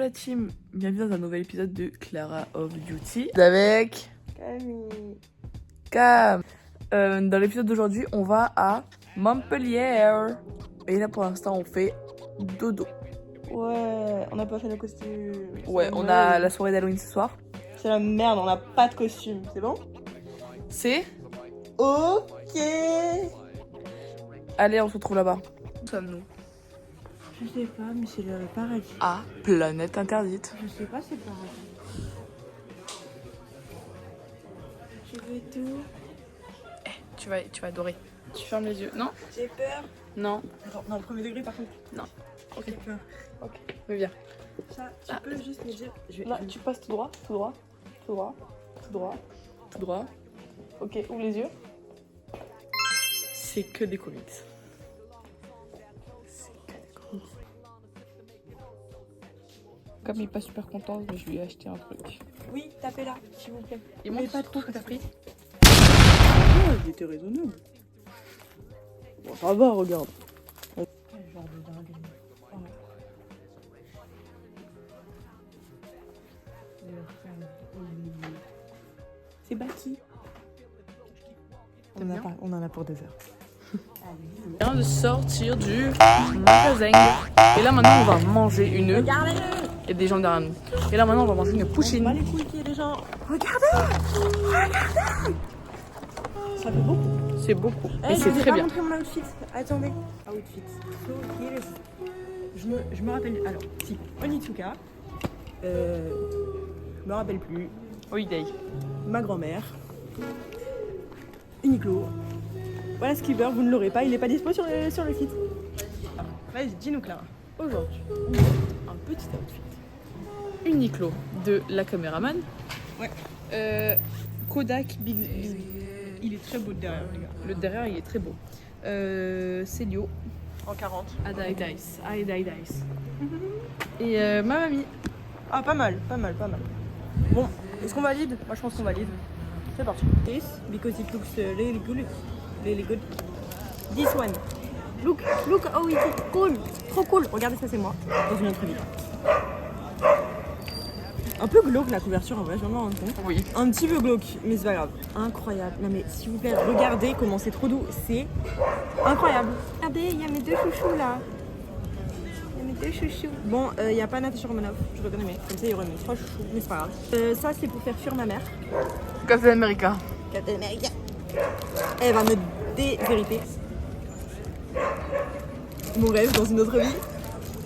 la team, bienvenue dans un nouvel épisode de Clara of Duty avec Camille. Cam. Dans l'épisode d'aujourd'hui, on va à Montpellier. Et là pour l'instant, on fait dodo. Ouais, on n'a pas fait le costume. Ouais, on a la soirée d'Halloween ce soir. C'est la merde, on n'a pas de costume, c'est bon? C'est Ok. Allez, on se retrouve là-bas. Où sommes-nous? Je sais pas, mais c'est le paradis. À Planète Interdite. Je sais pas, c'est le paradis. Je veux tout. Tu vas adorer. Tu fermes les yeux. Non? J'ai peur. Non. Attends, non, premier degré par contre. Non. Ok. J'ai peur. Ok. Mais viens. Ça, tu peux juste me dire. Là, tu passes tout droit, tout droit, tout droit, tout droit, tout droit. Ok, ouvre les yeux. C'est que des comics. C'est que des comics. Comme il est pas super content, je lui ai acheté un truc. Oui, tapez là, s'il vous plaît. Et Mais montre pas ce trop, que t'as pris. Il était raisonnable. Bon, ça va, regarde. Quel genre de dingue. C'est Baki. T'aimes bien On en a pour 2 heures. On vient de sortir du magasin. Et là maintenant on va manger une. Regardez-le. Il y a des gens derrière nous. Et là maintenant on va manger une On va poutine. les couilles qu'il y a des gens. Regardez. Ça fait beaucoup. C'est beaucoup. Eh, Et c'est très bien. Je vais montrer mon outfit. Attendez. Outfit. So here's- Je me rappelle. Alors, si. Onitsuka. Je me rappelle plus. Oui, Day. Ma grand-mère. Uniqlo. Voilà Skipper, vous ne l'aurez pas, il n'est pas dispo sur le site. Vas-y, dis-nous Clara. Aujourd'hui, un petit outfit. Uniqlo de la caméraman. Ouais. Kodak Big. Il est très beau derrière, les gars. Le derrière, il est très beau. Célio. En 40. Adai Dice. Adai Dice. Et ma mamie. Ah, pas mal. Bon, est-ce qu'on valide? Moi, je pense qu'on valide. C'est parti. This, because it looks really good. Really good. This one. Look how it is cool. Trop cool. Regardez, ça, c'est moi. Dans une autre vie. Un peu glauque la couverture, en vrai, je viens de m'en rendre compte. Oui. Un petit peu glauque, mais c'est pas grave. Incroyable. Non mais s'il vous plaît, regardez comment c'est trop doux. C'est incroyable. Regardez, il y a mes 2 chouchous là. Il y a mes 2 chouchous. Bon, il n'y a pas Natasha Romanoff, je reconnais, mais comme ça il y aurait mes 3 chouchous, mais c'est pas grave. Ça c'est pour faire fuir ma mère. Captain America. Captain America. Elle va me dévériter. Mon rêve dans une autre vie.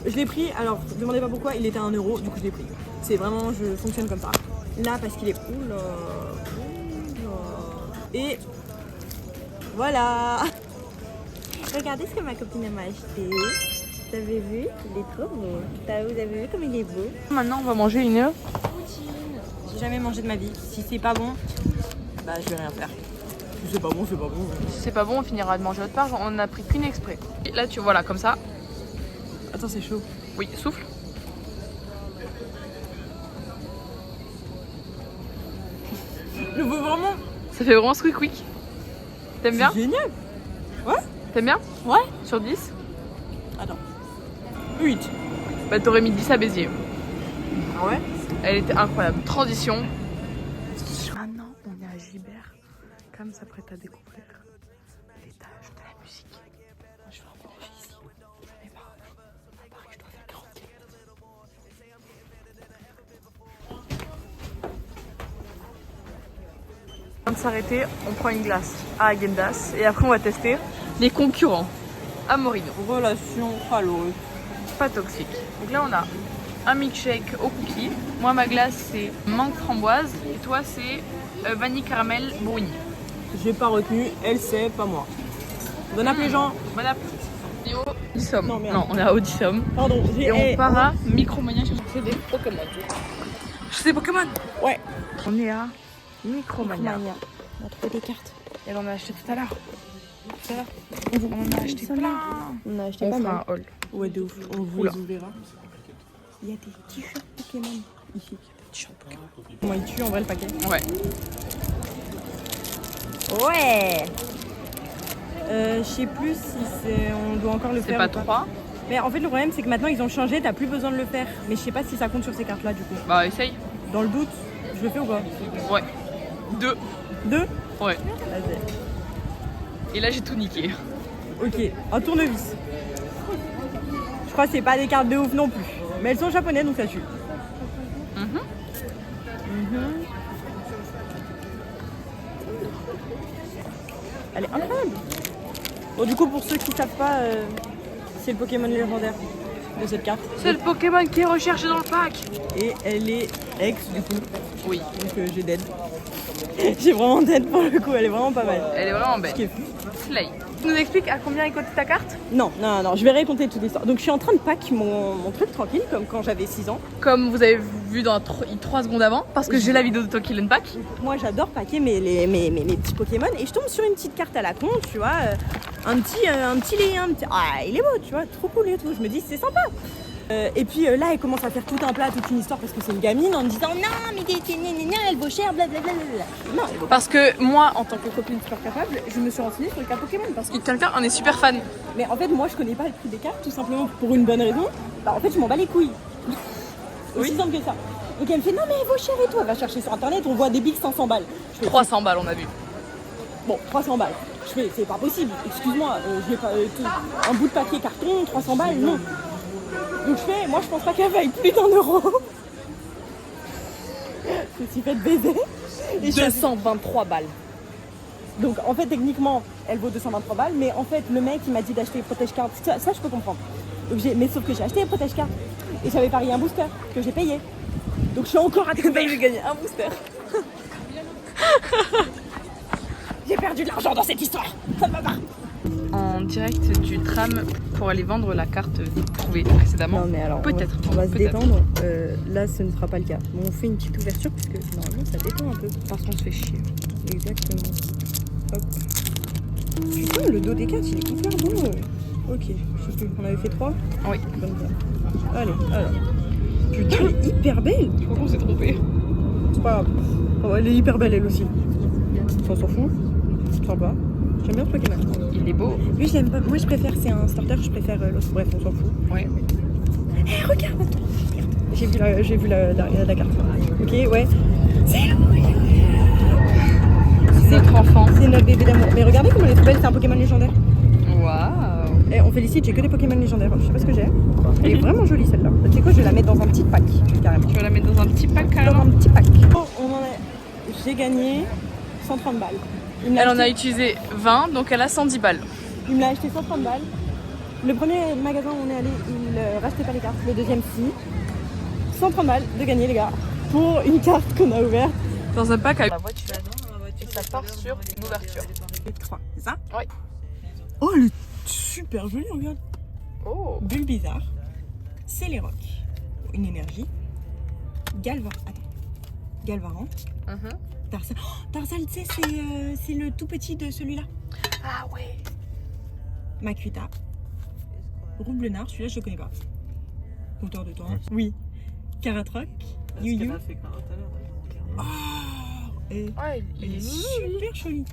Je l'ai pris, alors demandez pas pourquoi, il était à 1 euro, du coup je l'ai pris. C'est vraiment, je fonctionne comme ça. Là, parce qu'il est... Oula. Et... Voilà. Regardez ce que ma copine m'a acheté. Vous avez vu? Il est trop beau. Vous avez vu comme il est beau? Maintenant, on va manger une. Poutine. J'ai jamais mangé de ma vie. Si c'est pas bon, bah je vais rien faire. Si c'est pas bon, c'est pas bon. Si c'est pas bon, on finira de manger autre part. On a pris qu'une exprès. Et là, tu vois, là, comme ça. Attends, c'est chaud. Oui, souffle. Je veux vraiment... Ça fait vraiment squeak quick. T'aimes bien? C'est génial. Ouais. T'aimes bien? Ouais. Sur 10? Attends. 8. Bah, t'aurais mis 10 à Béziers. Ah ouais? Elle était incroyable. Transition. Maintenant, on est à Gibert. Cam s'apprête à découvrir l'étage de la musique. Moi, je vais emménager ici. J'en ai marre. À Paris, je dois faire 40 km. Avant de s'arrêter, on prend une glace à Agendas et après on va tester les concurrents à Morino. Relation chaleureuse. Pas toxique. Donc là on a un milkshake au cookie. Moi ma glace c'est menthe framboise et toi c'est vanille caramel brownie. J'ai pas retenu, elle sait, pas moi. Bon app les gens. Bon appétit. Et au Odyssum. Non, merde. Non, on est à Odyssum. Pardon, Et on part à Micromania chercher des Pokémon. Chercher des Pokémon. Ouais. On est à Micromania. On a trouvé des cartes. Et on en a acheté tout à l'heure. Tout à l'heure. On en a acheté plein. On a acheté On pas fera mal. un haul. Ouais, de ouf. On vous Oula. les ouvrira. Il y a des t-shirts Pokémon ici. T-shirt Pokémon. Comment il tue en vrai le paquet? Ouais. Ouais. Je sais plus si c'est... on doit encore le C'est faire. pas ou 3. Mais en fait, le problème, c'est que maintenant, ils ont changé, t'as plus besoin de le faire. Mais je sais pas si ça compte sur ces cartes-là, du coup. Bah, essaye. Dans le doute, je le fais ou pas? Ouais. 2. 2? Ouais. Vas-y. Et là, j'ai tout niqué. Ok, un tournevis. Je crois que c'est pas des cartes de ouf non plus. Mais elles sont japonaises, donc ça tue. Elle est incroyable. Bon, du coup, pour ceux qui savent pas, c'est le Pokémon légendaire de cette carte. C'est le Pokémon qui est recherché dans le pack. Et elle est ex, du coup. Oui. Donc j'ai dead. J'ai vraiment dead pour le coup, elle est vraiment pas mal. Elle est vraiment belle. Ce qui est fou. Slay. Tu nous expliques à combien est cotée ta carte? Non, je vais raconter toute l'histoire. Donc je suis en train de pack mon truc tranquille, comme quand j'avais 6 ans. Comme vous avez vu dans 3 secondes avant, parce que j'ai la vidéo de toi qui pack. Moi j'adore packer mes petits Pokémon et je tombe sur une petite carte à la con, tu vois. Un petit lait, ah il est beau, tu vois, trop cool et tout. Je me dis c'est sympa. Et puis là elle commence à faire tout un plat, toute une histoire parce que c'est une gamine en me disant non mais elle vaut cher, blablabla. Non, elle vaut pas. Parce que moi, en tant que copine super capable, je me suis renseignée sur les cartes Pokémon. Parce que quelqu'un en est super fan. Mais en fait moi je connais pas le prix des cartes tout simplement pour une bonne raison. Bah en fait je m'en bats les couilles. Aussi simple que ça. Donc elle me fait non mais elle vaut cher et tout. Elle va chercher sur internet, on voit des bigs 500 balles. Je fais, 300 balles, on a vu. bon 300 balles. Je fais c'est pas possible, excuse-moi, je vais pas un bout de papier carton, 300 balles, non. Donc je fais, moi je pense pas qu'elle vaille plus d'1 euro. Je me suis fait baiser. Et 223 balles. donc en fait techniquement elle vaut 223 balles, mais en fait le mec il m'a dit d'acheter les protège cartes, ça je peux comprendre. Donc mais sauf que j'ai acheté les protège cartes et j'avais parié un booster que j'ai payé. Donc je suis encore à découvrir. J'ai gagné un booster. J'ai perdu de l'argent dans cette histoire. Ça ne va pas. En direct du tram pour aller vendre la carte trouvée précédemment. Non mais alors peut-être. on va se peut-être. détendre. Là ce ne sera pas le cas. Bon, on fait une petite ouverture puisque normalement ça détend un peu. Parce qu'on se fait chier. Exactement. Hop. Putain, le dos des cartes il est hyper beau. Ok, je sais plus. On avait fait 3. Oui. Comme ça. Allez, alors. Putain, elle est hyper belle. Je crois qu'on s'est trompé. C'est pas grave. Oh, elle est hyper belle elle aussi. On s'en fout. Sympa. J'aime bien ce Pokémon. Il est beau. Lui j'aime pas. Moi je préfère, c'est un starter, je préfère l'autre. Bref, on s'en fout. Ouais. Hé, regarde. J'ai vu la carte. Ok, ouais. C'est Notre enfant. C'est notre bébé d'amour. Mais regardez comment elle est trop belle, c'est un Pokémon légendaire. Waouh. Et on félicite, j'ai que des Pokémon légendaires. Je sais pas ce que j'ai. Elle est vraiment jolie celle-là. Tu sais quoi, je vais la mettre dans un petit pack carrément. Tu vas la mettre dans un petit pack Dans carrément. un petit pack. Oh, j'ai gagné 130 balles. Elle en a utilisé 20, donc elle a 110 balles. Il me l'a acheté 130 balles. Le premier magasin où on est allé, il rachetait pas les cartes. Le deuxième, si. 130 balles de gagner, les gars, pour une carte qu'on a ouverte. Dans un pack avec la voiture. Et ça part sur une ouverture. C'est ça? Oui. Oh, elle est super jolie, regarde. Oh. Bulle bizarre. Céléroc. Une énergie. Galvaran. Tarsal. Oh, Tarsal, tu sais, c'est le tout petit de celui-là. Ah ouais. Makuita. Roublenard, celui-là je le connais pas. Compteur de temps. Oui. Karatroc. Yu-Yu. Oh, et Ouais, elle est super jolie.